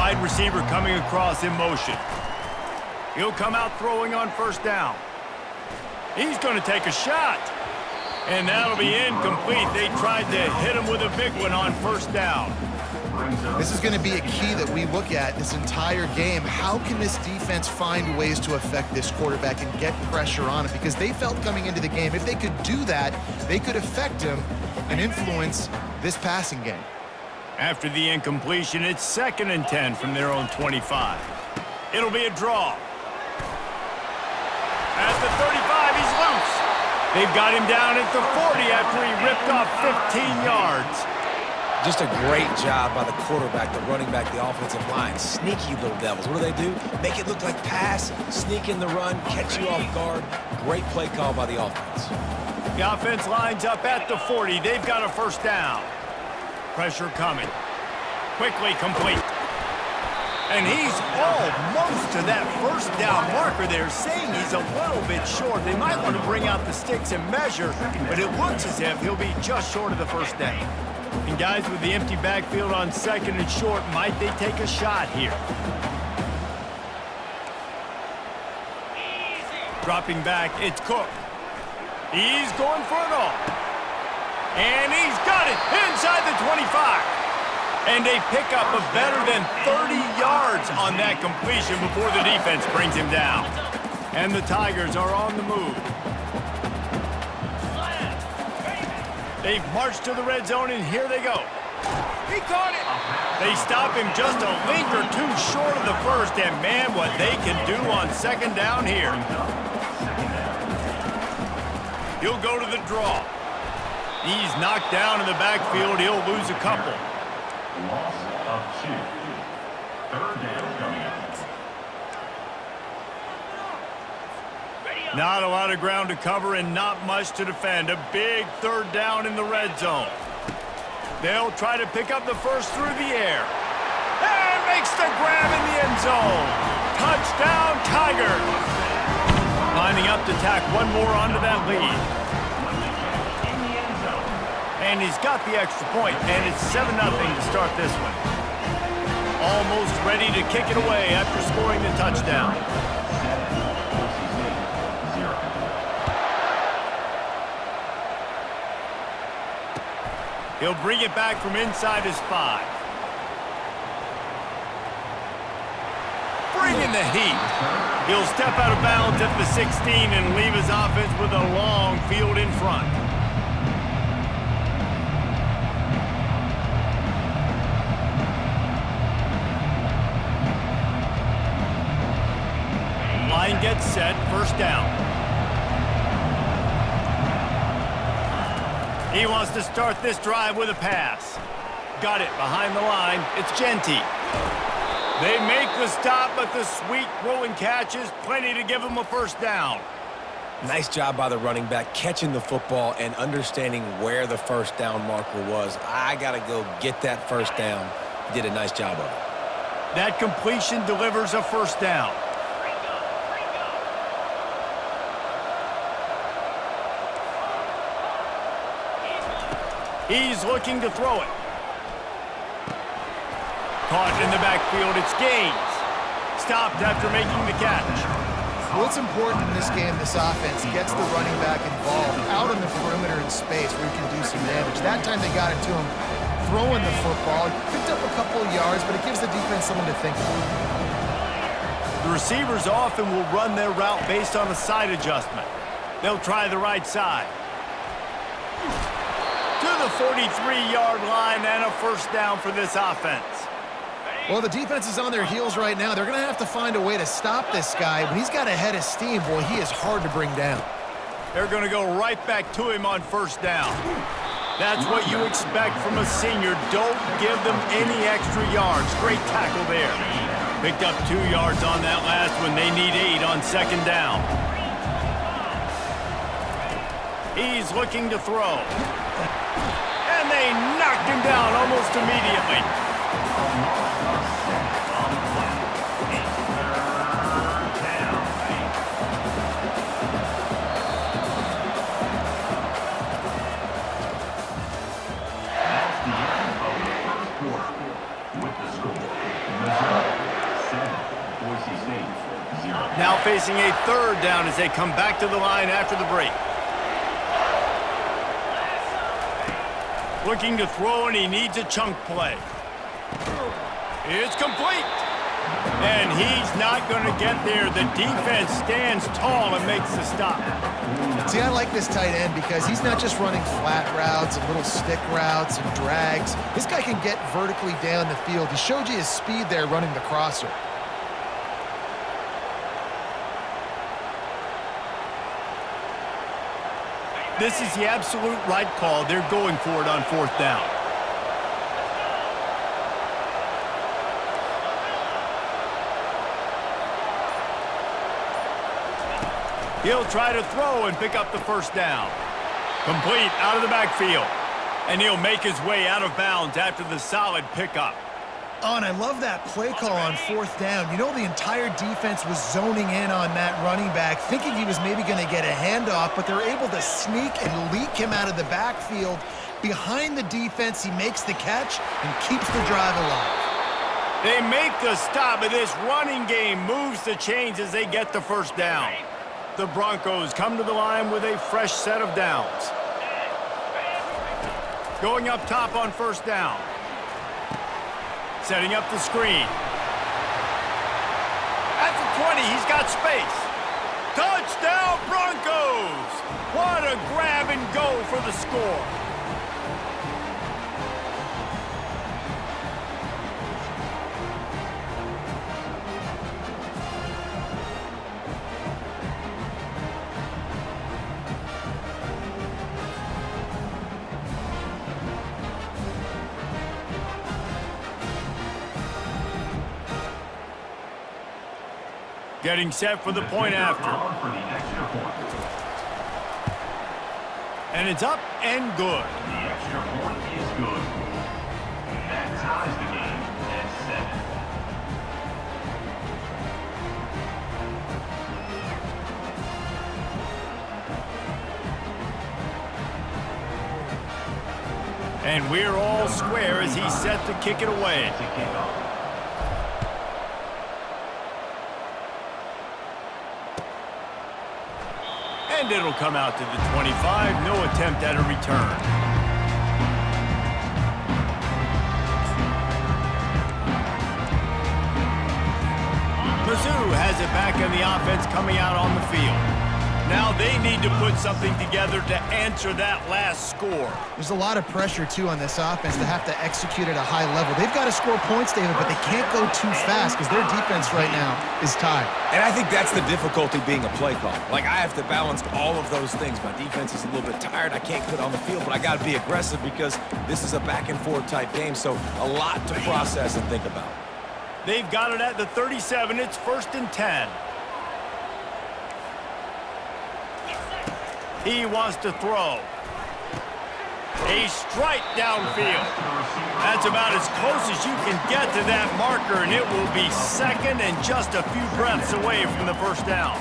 wide receiver coming across in motion. He'll come out throwing on first down. He's going to take a shot. And that'll be incomplete. They tried to hit him with a big one on first down. This is going to be a key that we look at this entire game. How can this defense find ways to affect this quarterback and get pressure on him? Because they felt coming into the game, if they could do that, they could affect him and influence this passing game. After the incompletion, it's 2nd and 10 from their own 25. It'll be a draw. At the 35, he's loose. They've got him down at the 40 after he ripped off 15 yards. Just a great job by the quarterback, the running back, the offensive line. Sneaky little devils. What do? Make it look like pass, sneak in the run, catch you off guard. Great play call by the offense. The offense lines up at the 40. They've got a first down. Pressure coming. Quickly complete. And he's almost to that first down marker there, saying he's a little bit short. They might want to bring out the sticks and measure, but it looks as if he'll be just short of the first down. And guys, with the empty backfield on 2nd and short, might they take a shot here? Dropping back, it's Cook. He's going for it all. And he's got it inside the 25. And they pick up a better than 30 yards on that completion before the defense brings him down. And the Tigers are on the move. They've marched to the red zone, and here they go. He caught it. They stop him just a link or two short of the first, and man, what they can do on 2nd down here. He'll go to the draw. He's knocked down in the backfield. He'll lose a couple. Loss of 2. 3rd down coming up. Not a lot of ground to cover and not much to defend. A big 3rd down in the red zone. They'll try to pick up the first through the air. And makes the grab in the end zone. Touchdown, Tigers. Lining up to tack one more onto that lead. And he's got the extra point, and it's 7-0 to start this one. Almost ready to kick it away after scoring the touchdown. He'll bring it back from inside his 5. Bringing the heat. He'll step out of bounds at the 16 and leave his offense with a long field in front. Line gets set, first down. He wants to start this drive with a pass. Got it behind the line. It's Jeanty. They make the stop, but the sweet throw and catch is plenty to give him a first down. Nice job by the running back, catching the football and understanding where the first down marker was. I got to go get that first down. He did a nice job of it. That completion delivers a first down. He's looking to throw it. Caught in the backfield, it's Gaines. Stopped after making the catch. Well, it's important in this game, this offense gets the running back involved out on the perimeter in space where he can do some damage. That time they got it to him throwing the football. Picked up a couple of yards, but it gives the defense something to think about. The receivers often will run their route based on a side adjustment. They'll try the right side. To the 43-yard line and a first down for this offense. Well, the defense is on their heels right now. They're going to have to find a way to stop this guy. When he's got a head of steam, boy, he is hard to bring down. They're going to go right back to him on first down. That's what you expect from a senior. Don't give them any extra yards. Great tackle there. Picked up 2 yards on that last one. They need 8 on 2nd down. He's looking to throw. And they knocked him down almost immediately. with the score. Missouri 7, Boise State 0. Now facing a third down as they come back to the line after the break. Looking to throw, and he needs a chunk play. It's complete. And he's not going to get there. The defense stands tall and makes the stop. See, I like this tight end because he's not just running flat routes and little stick routes and drags. This guy can get vertically down the field. He showed you his speed there running the crosser. This is the absolute right call. They're going for it on fourth down. He'll try to throw and pick up the first down. Complete out of the backfield. And he'll make his way out of bounds after the solid pickup. Oh, and I love that play call on fourth down. You know, the entire defense was zoning in on that running back, thinking he was maybe going to get a handoff, but they're able to sneak and leak him out of the backfield. Behind the defense, he makes the catch and keeps the drive alive. They make the stop, and this running game moves the chains as they get the first down. The Broncos come to the line with a fresh set of downs. Going up top on first down. Setting up the screen. At the 20, he's got space. Touchdown, Broncos! What a grab and go for the score. Getting set for the point after. For the extra point. And it's up and good. The extra point is good. That ties the game at 7. And we're all square as he's set to kick it away. To kick off. And it'll come out to the 25. No attempt at a return. Mizzou has it back in the offense coming out on the field. Now they need to put something together to answer that last score. There's a lot of pressure, too, on this offense to have to execute at a high level. They've got to score points, David, but they can't go too fast because their defense right now is tied. And I think that's the difficulty being a play call. Like, I have to balance all of those things. My defense is a little bit tired. I can't put on the field, but I got to be aggressive because this is a back-and-forth type game, so a lot to process and think about. They've got it at the 37. It's 1st and 10. He wants to throw. A strike downfield. That's about as close as you can get to that marker, and it will be second and just a few breaths away from the first down.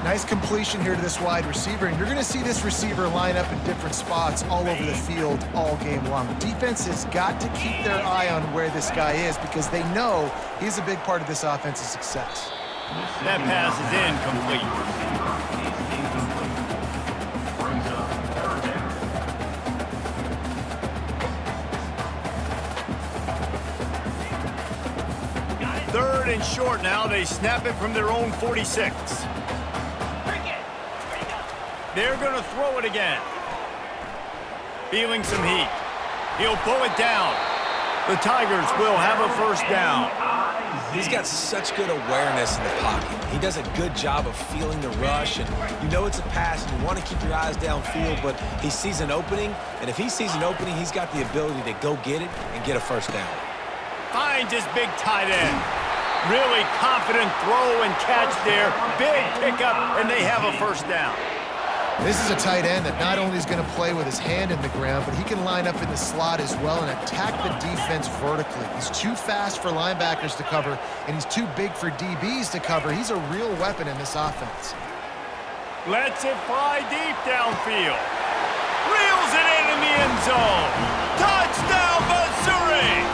Nice completion here to this wide receiver, and you're going to see this receiver line up in different spots all over the field all game long. Defense has got to keep their eye on where this guy is because they know he's a big part of this offense's success. That pass is incomplete. Third and short now. They snap it from their own 46. They're going to throw it again. Feeling some heat. He'll pull it down. The Tigers will have a first down. He's got such good awareness in the pocket. He does a good job of feeling the rush, and you know it's a pass, and you want to keep your eyes downfield, but he sees an opening, and if he sees an opening, he's got the ability to go get it and get a first down. Finds his big tight end. Really confident throw and catch there. Big pickup, and they have a first down. This is a tight end that not only is going to play with his hand in the ground, but he can line up in the slot as well and attack the defense vertically. He's too fast for linebackers to cover, and he's too big for DBs to cover. He's a real weapon in this offense. Lets it fly deep downfield. Reels it in the end zone. Touchdown, Missouri!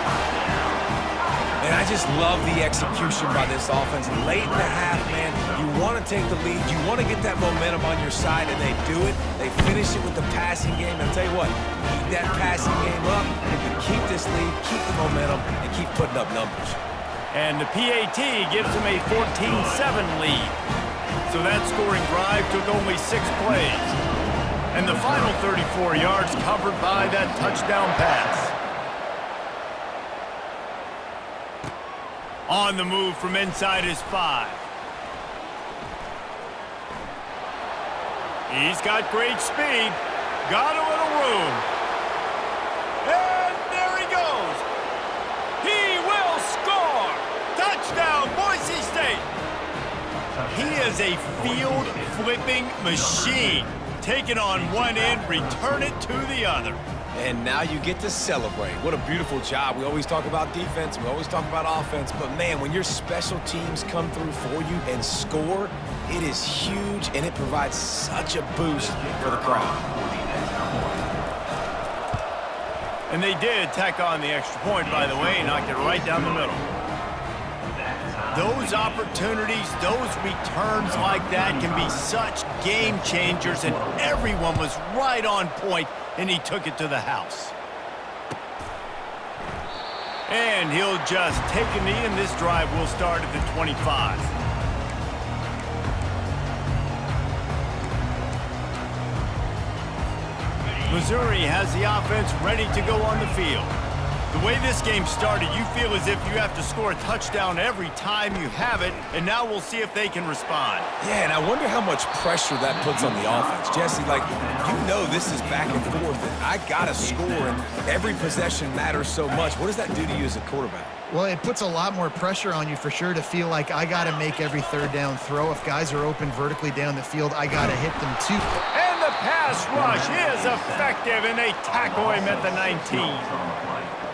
just love the execution by this offense. Late in the half, man, you want to take the lead. You want to get that momentum on your side, and they do it. They finish it with the passing game. And I'll tell you what, keep that passing game up. If you keep this lead, keep the momentum, and keep putting up numbers. And the PAT gives them a 14-7 lead. So that scoring drive took only 6 plays. And the final 34 yards covered by that touchdown pass. On the move from inside his 5. He's got great speed. Got a little room. And there he goes. He will score. Touchdown, Boise State. He is a field-flipping machine. Take it on one end, return it to the other. And now you get to celebrate. What a beautiful job. We always talk about defense. We always talk about offense. But, man, when your special teams come through for you and score, it is huge, and it provides such a boost for the crowd. And they did tack on the extra point, by the way, and knocked it right down the middle. Those opportunities, those returns like that can be such game changers, and everyone was right on point, and he took it to the house. And he'll just take a knee, and this drive will start at the 25. Missouri has the offense ready to go on the field. The way this game started, you feel as if you have to score a touchdown every time you have it, and now we'll see if they can respond. Yeah, and I wonder how much pressure that puts on the offense. Jesse, like, you know this is back and forth, and I got to score, and every possession matters so much. What does that do to you as a quarterback? Well, it puts a lot more pressure on you for sure to feel like I got to make every third down throw. If guys are open vertically down the field, I got to hit them too. And the pass rush is effective, and they tackle him at the 19.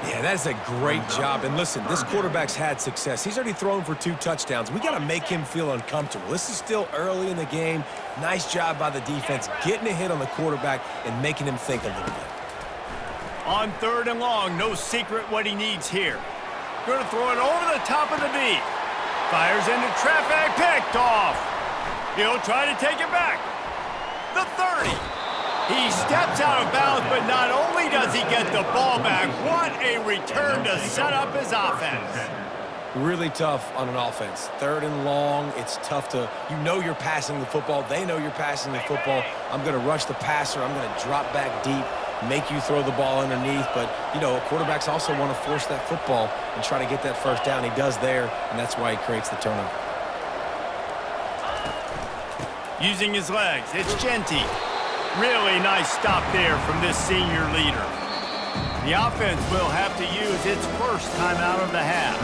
Yeah, that's a great job. And listen, this quarterback's had success. He's already thrown for 2 touchdowns. We got to make him feel uncomfortable. This is still early in the game. Nice job by the defense, getting a hit on the quarterback and making him think a little bit. On 3rd and long, no secret what he needs here. Going to throw it over the top of the D. Fires into traffic, picked off. He'll try to take it back. The 30. He steps out of bounds, but not only does he get the ball back, what a return to set up his offense. Really tough on an offense. 3rd and long, it's tough to, you know you're passing the football. They know you're passing the football. I'm going to rush the passer. I'm going to drop back deep, make you throw the ball underneath. But, you know, quarterbacks also want to force that football and try to get that first down. He does there, and that's why he creates the turnover. Using his legs, it's Jeanty. Really nice stop there from this senior leader. The offense will have to use its first timeout of the half.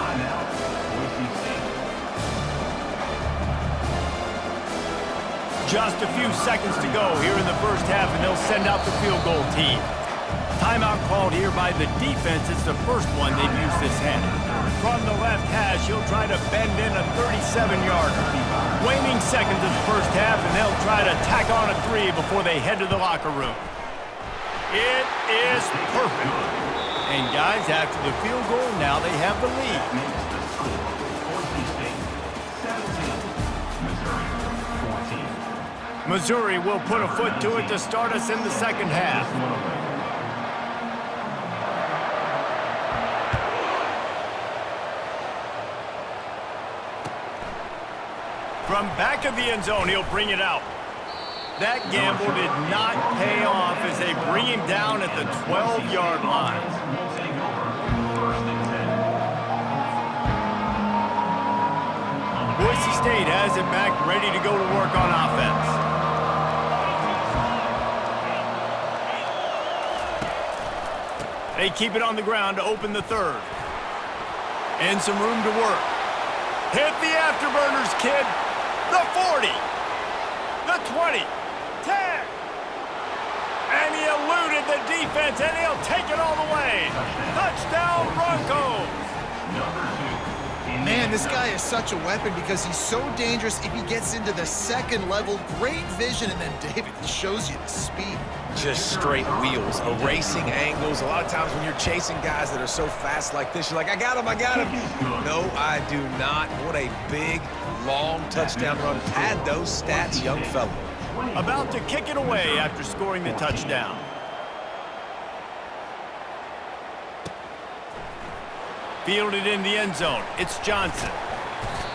Just a few seconds to go here in the first half, and they'll send out the field goal team. Timeout called here by the defense. It's the first one they've used this half. From the left hash, he'll try to bend in a 37-yarder. Waning seconds of the first half, and they'll try to tack on a 3 before they head to the locker room. It is perfect. And guys, after the field goal, now they have the lead. Missouri will put a foot to it to start us in the second half. From back of the end zone, he'll bring it out. That gamble did not pay off as they bring him down at the 12-yard line. Boise State has it back, ready to go to work on offense. They keep it on the ground to open the 3rd. And some room to work. Hit the afterburners, kid. The 40. The 20. 10. And he eluded the defense, and he'll take it all the way. Touchdown, Broncos. Man, this guy is such a weapon because he's so dangerous if he gets into the second level. Great vision, and then David shows you the speed. Just straight wheels, erasing angles. A lot of times when you're chasing guys that are so fast like this, you're like, I got him, I got him. No, I do not. What a big, long touchdown run. Pad those stats, young fella. About to kick it away after scoring the touchdown. Fielded in the end zone. It's Johnson.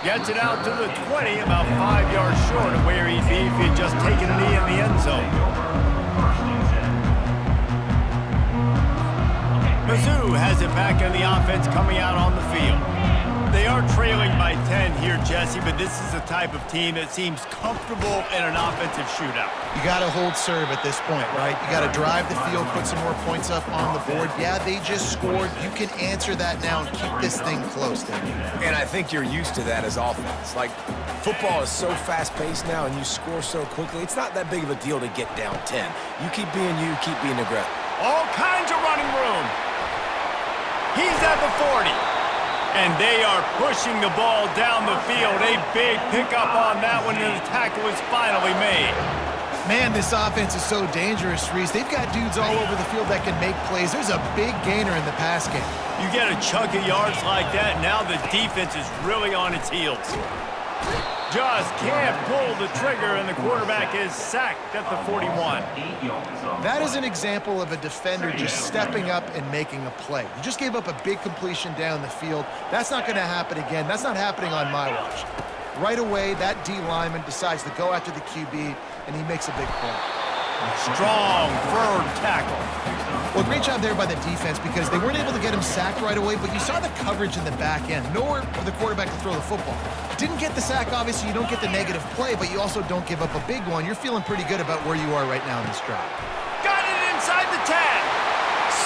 Gets it out to the 20, about 5 yards short of where he'd be if he had just taken a knee in the end zone. Mizzou has it back in the offense coming out on the field. They are trailing by 10 here, Jesse, but this is the type of team that seems comfortable in an offensive shootout. You got to hold serve at this point, right? You got to drive the field, put some more points up on the board. Yeah, they just scored. You can answer that now and keep this thing close, Daniel. And I think you're used to that as offense. Like, football is so fast-paced now and you score so quickly, it's not that big of a deal to get down 10. You keep being you, keep being aggressive. All kinds of running room. He's at the 40. And they are pushing the ball down the field. A big pickup on that one, and the tackle is finally made. Man, this offense is so dangerous, Reese. They've got dudes all over the field that can make plays. There's a big gainer in the pass game. You get a chunk of yards like that, now the defense is really on its heels. Just can't pull the trigger, and the quarterback is sacked at the 41. That is an example of a defender just stepping up and making a play. You just gave up a big completion down the field. That's not going to happen again. That's not happening on my watch. Right away, that D lineman decides to go after the QB, and he makes a big play. Strong, firm tackle. Well, great job there by the defense because they weren't able to get him sacked right away, but you saw the coverage in the back end. Nowhere for the quarterback to throw the football. Didn't get the sack, obviously. You don't get the negative play, but you also don't give up a big one. You're feeling pretty good about where you are right now in this drive. Got it inside the 10.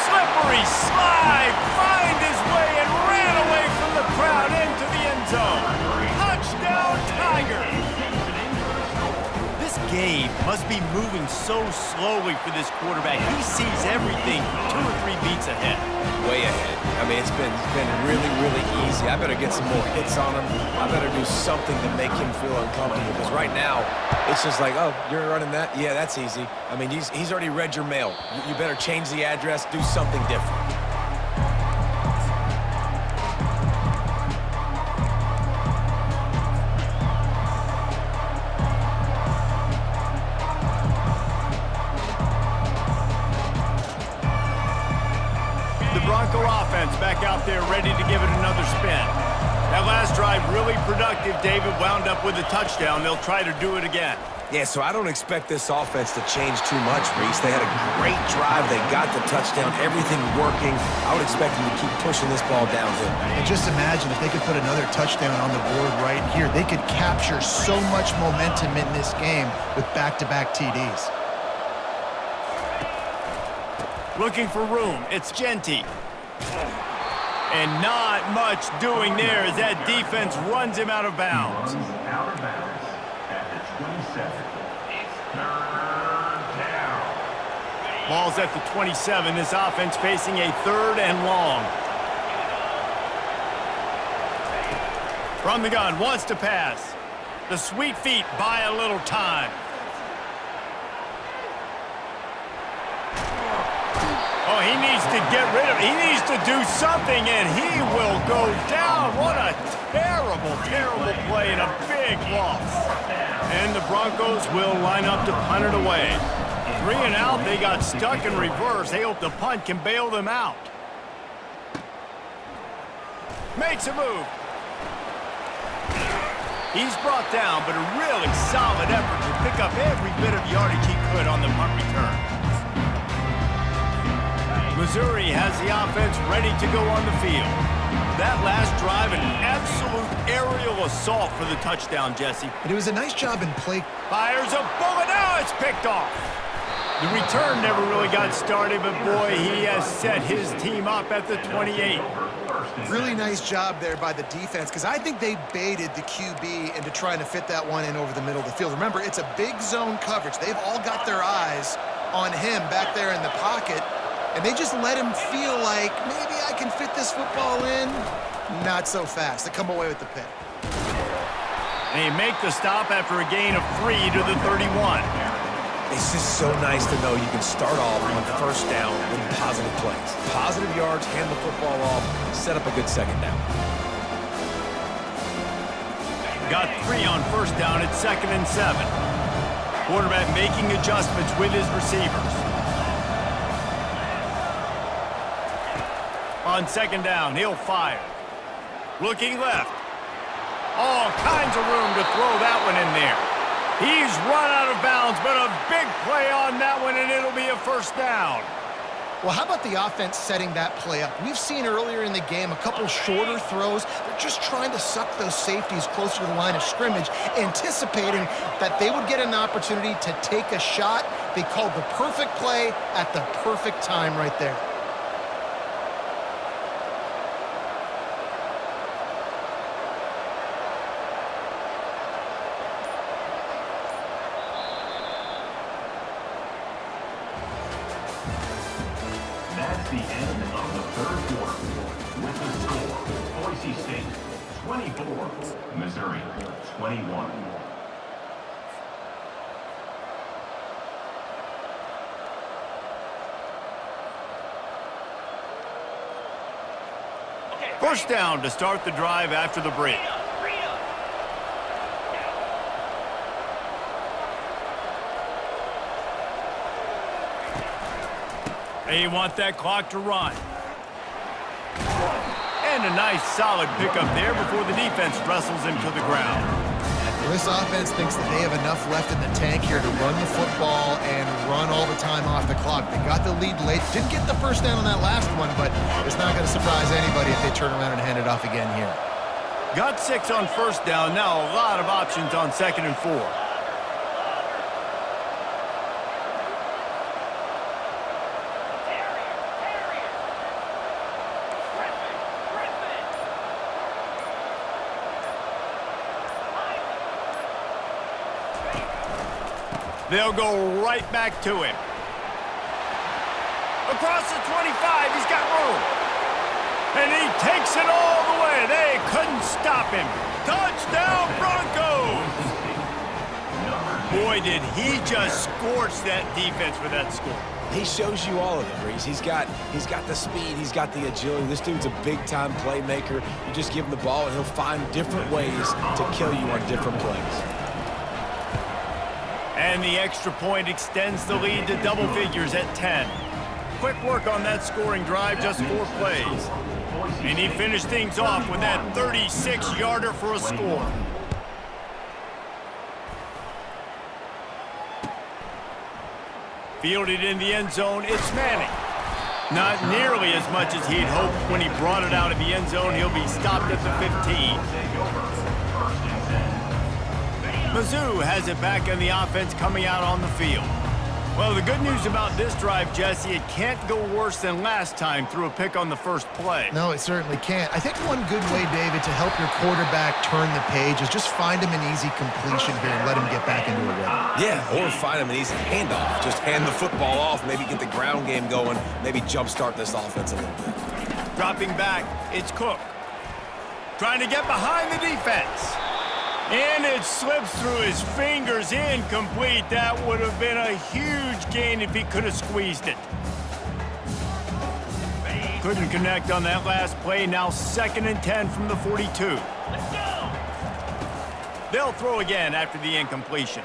Slippery slide. Find his way and ran away from the crowd into the end zone. Touchdown, Tigers. This game must be moving so slowly for this quarterback. He sees everything 2 or 3 beats ahead. Way ahead. I mean, it's been really, really easy. I better get some more hits on him. I better do something to make him feel uncomfortable. Because right now, it's just like, oh, you're running that? Yeah, that's easy. I mean, he's already read your mail. You better change the address, do something different. Back out there ready to give it another spin. That last drive really productive. David wound up with a touchdown. They'll try to do it again. Yeah, so I don't expect this offense to change too much, Reese. They had a great drive. They got the touchdown. Everything working. I would expect them to keep pushing this ball downhill. And just imagine if they could put another touchdown on the board right here. They could capture so much momentum in this game with back-to-back TDs. Looking for room. It's Jeanty. And not much doing there as that defense runs him out of bounds. Out of bounds at the 27. Third down. Ball's at the 27. This offense facing a 3rd and long. From the gun, wants to pass. The sweet feet buy a little time. Oh, he needs to get rid of it. He needs to do something, and he will go down. What a terrible, terrible play and a big loss. And the Broncos will line up to punt it away. 3 and out. They got stuck in reverse. They hope the punt can bail them out. Makes a move. He's brought down, but a really solid effort to pick up every bit of yardage he could on the punt return. Missouri has the offense ready to go on the field. That last drive, an absolute aerial assault for the touchdown, Jesse. And it was a nice job in play. Fires a bullet. Now it's picked off. The return never really got started, but boy, he has set his team up at the 28. Really nice job there by the defense because I think they baited the QB into trying to fit that one in over the middle of the field. Remember, it's a big zone coverage. They've all got their eyes on him back there in the pocket. And they just let him feel like, maybe I can fit this football in. No, not so fast. They come away with the pick. They make the stop after a gain of 3 to the 31. It's just so nice to know you can start off on first down with positive plays. Positive yards, hand the football off, set up a good second down. Got 3 on first down at 2nd and 7. Quarterback making adjustments with his receivers. On 2nd down, he'll fire. Looking left. All kinds of room to throw that one in there. He's run out of bounds, but a big play on that one, and it'll be a first down. Well, how about the offense setting that play up? We've seen earlier in the game a couple shorter throws. They're just trying to suck those safeties closer to the line of scrimmage, anticipating that they would get an opportunity to take a shot. They called the perfect play at the perfect time right there. That's the end of the third quarter. With the score, Boise State 24, Missouri 21. First down to start the drive after the break. They want that clock to run. And a nice solid pickup there before the defense wrestles him to the ground. Well, this offense thinks that they have enough left in the tank here to run the football and run all the time off the clock. They got the lead late. Didn't get the first down on that last one, but it's not going to surprise anybody if they turn around and hand it off again here. Got 6 on first down. Now a lot of options on 2nd and 4. They'll go right back to him. Across the 25, he's got room. And he takes it all the way. They couldn't stop him. Touchdown, Broncos! Boy, did he just scorch that defense for that score. He shows you all of it, Reese. He's got the speed, he's got the agility. This dude's a big-time playmaker. You just give him the ball, and he'll find different ways to kill you on different plays. And the extra point extends the lead to double figures at 10. Quick work on that scoring drive, just 4 plays. And he finished things off with that 36-yarder for a score. Fielded in the end zone, it's Manning. Not nearly as much as he'd hoped when he brought it out of the end zone. He'll be stopped at the 15. Mizzou has it back in the offense coming out on the field. Well, the good news about this drive, Jesse, it can't go worse than last time through a pick on the first play. No, it certainly can't. I think one good way, David, to help your quarterback turn the page is just find him an easy completion here and let him get back into a rhythm. Yeah, or find him an easy handoff. Just hand the football off, maybe get the ground game going, maybe jumpstart this offense a little bit. Dropping back, it's Cook. Trying to get behind the defense. And it slips through his fingers, incomplete. That would have been a huge gain if he could have squeezed it. Couldn't connect on that last play. Now 2nd and 10 from the 42. They'll throw again after the incompletion.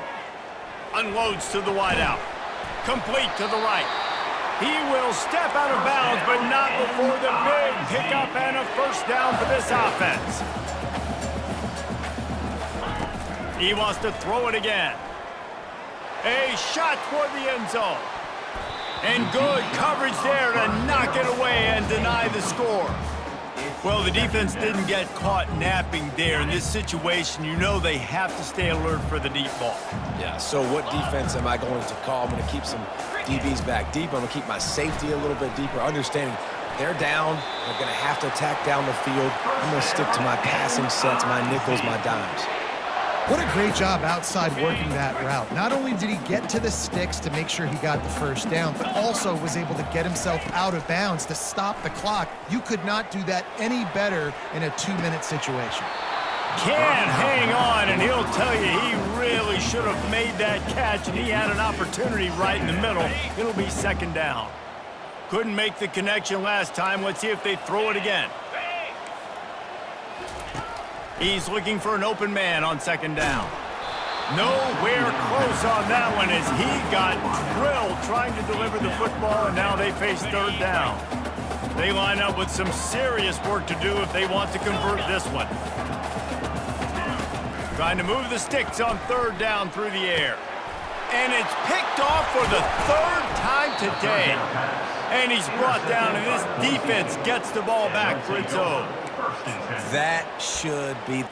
Unloads to the wideout. Complete to the right. He will step out of bounds, but not before the big pickup and a first down for this offense. He wants to throw it again. A shot toward the end zone. And good coverage there to knock it away and deny the score. Well, the defense didn't get caught napping there. In this situation, you know they have to stay alert for the deep ball. Yeah, so what defense am I going to call? I'm going to keep some DBs back deep. I'm going to keep my safety a little bit deeper, understanding they're down. They're going to have to attack down the field. I'm going to stick to my passing sets, my nickels, my dimes. What a great job outside working that route. Not only did he get to the sticks to make sure he got the first down, but also was able to get himself out of bounds to stop the clock. You could not do that any better in a 2-minute situation. Can hang on, and he'll tell you he really should have made that catch, and he had an opportunity right in the middle. It'll be second down. Couldn't make the connection last time. Let's see if they throw it again. He's looking for an open man on second down. Nowhere close on that one as he got drilled trying to deliver the football, and now they face third down. They line up with some serious work to do if they want to convert this one. Trying to move the sticks on third down through the air. And it's picked off for the third time today. And he's brought down, and this defense gets the ball back for its own. That should be